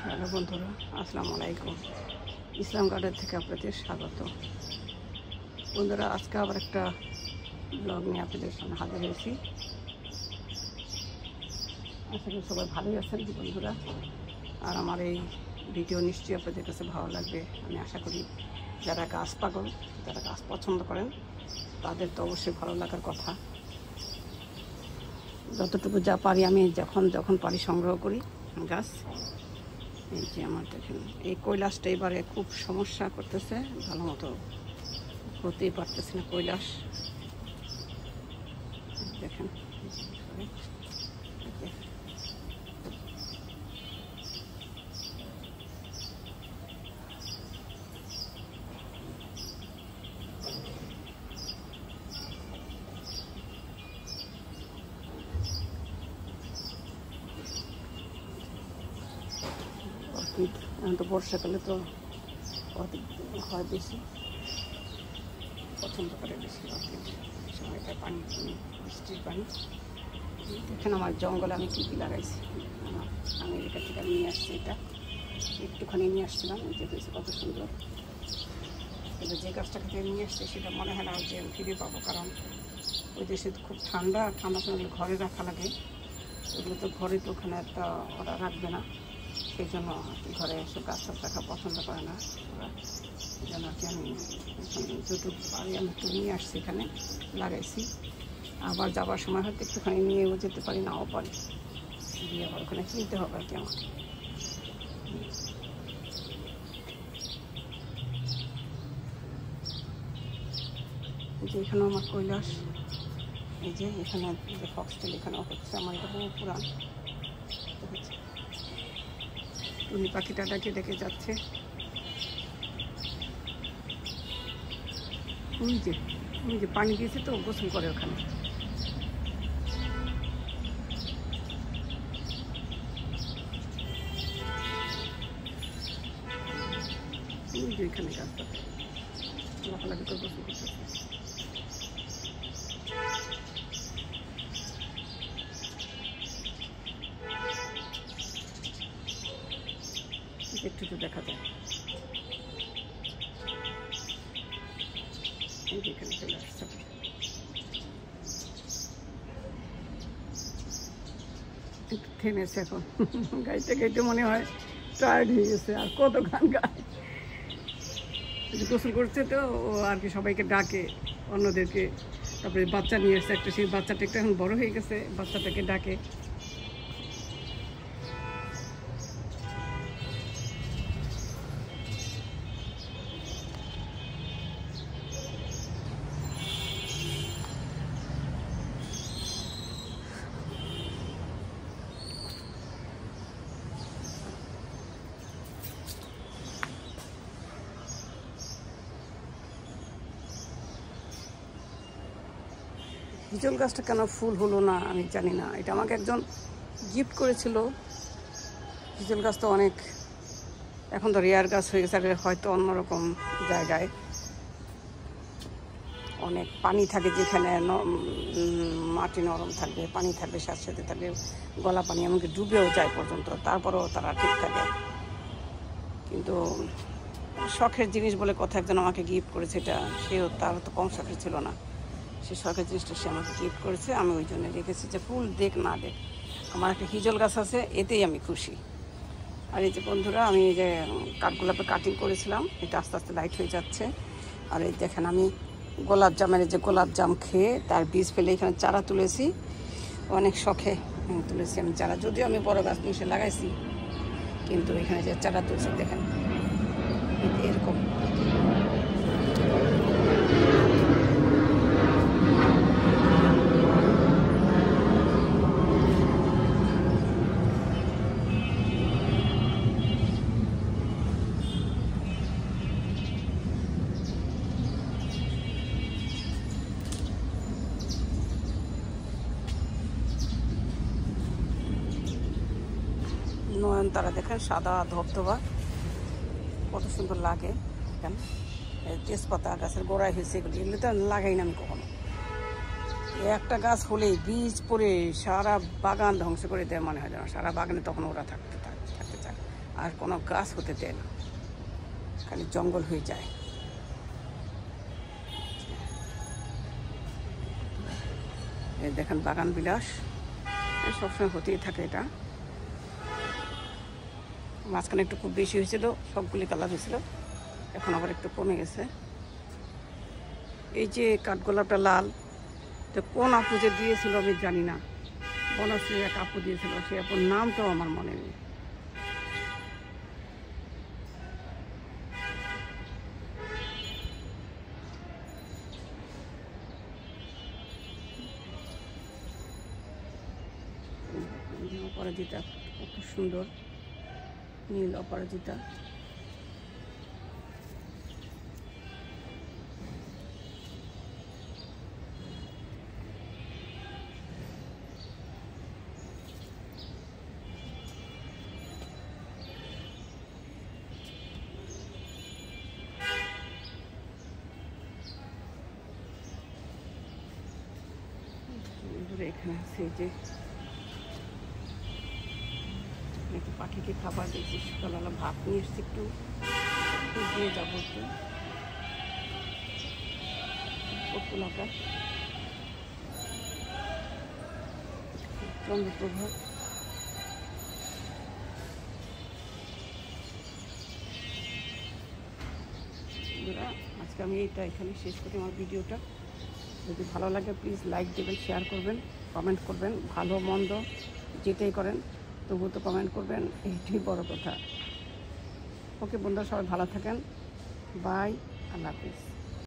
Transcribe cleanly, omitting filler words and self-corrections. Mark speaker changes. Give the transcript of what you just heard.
Speaker 1: Hello বন্ধুরা, আসসালামু আলাইকুম। ইসলাম গার্ডেন থেকে আপনাদের স্বাগত। বন্ধুরা, আজকে আবার একটা ব্লগ নিয়ে আপনাদের সামনে হাজির হয়েছি। আশা করি সবাই ভালোই আছেন বন্ধুরা। আর আমার এই ভিডিও নিশ্চয়ই আপনাদের কাছে ভালো লাগবে আমি আশা করি। যারা গাছ পাগল, যারা গাছ পছন্দ করেন তাদের তো অবশ্যই ভালো লাগার কথা। যতটুকু যা পারি আমি যখন পারি সংগ্রহ করি গাছ। এই যে আমার দেখেন এই কৈলাসটা এবারে খুব সমস্যা করতেছে, ভালো মতো হতেই পারতেছে না কৈলাস। দেখেন অর্কিড এখন তো বর্ষাকালে তো অর্কিড হয় বেশি, পছন্দ করে বেশি অর্কিড সময়টা পানি বৃষ্টির পানি। দেখেন আমার জঙ্গলে আমি কী কী লাগাইছি। আমেরিকা থেকে নিয়ে আসছি, এটা একটুখানি নিয়ে আসছিলাম, এই যে হয়েছে কত সুন্দর। এবার যে গাছটা থেকে নিয়ে আসছে সেটা মনে হয় না যে ফিরে পাবো, কারণ ওই দেশে খুব ঠান্ডা সময় ঘরে রাখা লাগে। ওগুলো তো ঘরে তো ওখানে একটা ওরা রাখবে না, সেই জন্য ঘরে এসে গাছ টাছ রাখা পছন্দ করে না ওরা। এই জন্য আর কি আমি যতটুকু পারি আমি একটু নিয়ে আসছি, এখানে লাগাইছি। আবার যাবার সময় হয়তো একটুখানি নিয়েও যেতে পারি, নাও পারি, দিয়ে আবার ওখানে কিনতে হবে আর কি আমাকে। যে এখানে আমার কৈলাস, এই যে এখানে যে ফক্সটেল এখানেও হচ্ছে আমার, এটা বহু পুরান। টুনি পাখিটা ডেকে ডেকে যাচ্ছে, ওই যে পানি দিয়েছে তো গোসল করে ওখানে। ওই যে এখানে গাছটাতে লাফালাফি করে গোসল করতেছে। একটু দেখা যায় এখানে চলে আসছে। একটু থেমেছে এখন, গাইতে গাইতে মনে হয় টায়ার্ড হয়ে গেছে, আর কত গান গায়। গোসল করছে তো ও আর কি, সবাইকে ডাকে অন্যদেরকে। তারপরে বাচ্চা নিয়ে এসছে একটা, সেই বাচ্চাটা একটু এখন বড় হয়ে গেছে, বাচ্চাটাকে ডাকে। হিজল গাছটা কেন ফুল হলো না আমি জানি না, এটা আমাকে একজন গিফট করেছিল। হিজল গাছ তো অনেক এখন তো রেয়ার গাছ হয়ে গেছে, হয়তো অন্যরকম জায়গায় অনেক পানি থাকে, যেখানে মাটি নরম থাকবে, পানি থাকবে, সাথে থাকবে, গলা পানি এমনকি ডুবেও যায় পর্যন্ত, তারপরেও তারা ঠিক থাকে। কিন্তু শখের জিনিস বলে কথা, একজন আমাকে গিফট করেছে, এটা সেও তার তো কম শখের ছিল না, সে শখের জিনিসটা সে আমাকে গিফট করেছে। আমি ওই জন্য রেখেছি যে ফুল দেখ না দেখ, আমার একটা হিজল গাছ আছে, এতেই আমি খুশি। আর এই যে বন্ধুরা, আমি এই যে কাঠগোলাপে কাটিং করেছিলাম, এটা আস্তে আস্তে লাইট হয়ে যাচ্ছে। আর এই দেখেন আমি গোলাপ জামের যে গোলাপ জাম খেয়ে তার বীজ ফেলে এখানে চারা তুলেছি, অনেক শখে তুলেছি আমি চারা, যদিও আমি বড় গাছ নিয়ে এসে লাগাইছি, কিন্তু এখানে যে চারা তুলছি দেখেন এরকম। নয়নতারা দেখেন সাদা ধবধবা, কত সুন্দর লাগে। দেখেন তেজপাতা গাছের গোড়ায় হয়েছে, এগুলো তো লাগাই না আমি কখনো। একটা গাছ হলেই বীজ পড়ে সারা বাগান ধ্বংস করে দেয় মনে হয়, যেন সারা বাগানে তখন ওরা থাকতে চায়। আর আর কোনো গাছ হতে দেয় না, খালি জঙ্গল হয়ে যায়। এই দেখেন বাগান বিলাস সবসময় হতেই থাকে। এটা মাঝখানে একটু খুব বেশি হয়েছিল, সবগুলি কালার হয়েছিল, এখন আবার একটু কমে গেছে। এই যে কাঠগোলাপটা লাল, তো কোন আপু যে দিয়েছিল আমি জানি না, বনশ্রী এক আপু দিয়েছিল, সে আপুর নামটাও আমার মনে নেই। অপরাজিতা কত সুন্দর, নীল অপরাজিতা। এখানে আছে যে একটু পাখিকে খাবার দিয়েছি, সকালবেলা ভাত নিয়ে এসছি, একটু দিয়ে যাবো একটু পপুলাটা চন্দ্রপ্রভা। আজকে আমি এইটা এখানে শেষ করি আমার ভিডিওটা। যদি ভালো লাগে প্লিজ লাইক দেবেন, শেয়ার করবেন, কমেন্ট করবেন, ভালো মন্দ যেটাই করেন তবুও তো কমেন্ট করবেন, এইটাই বড় কথা। ওকে বন্ধুরা, সবাই ভালো থাকেন, বাই, আল্লাহ হাফিজ।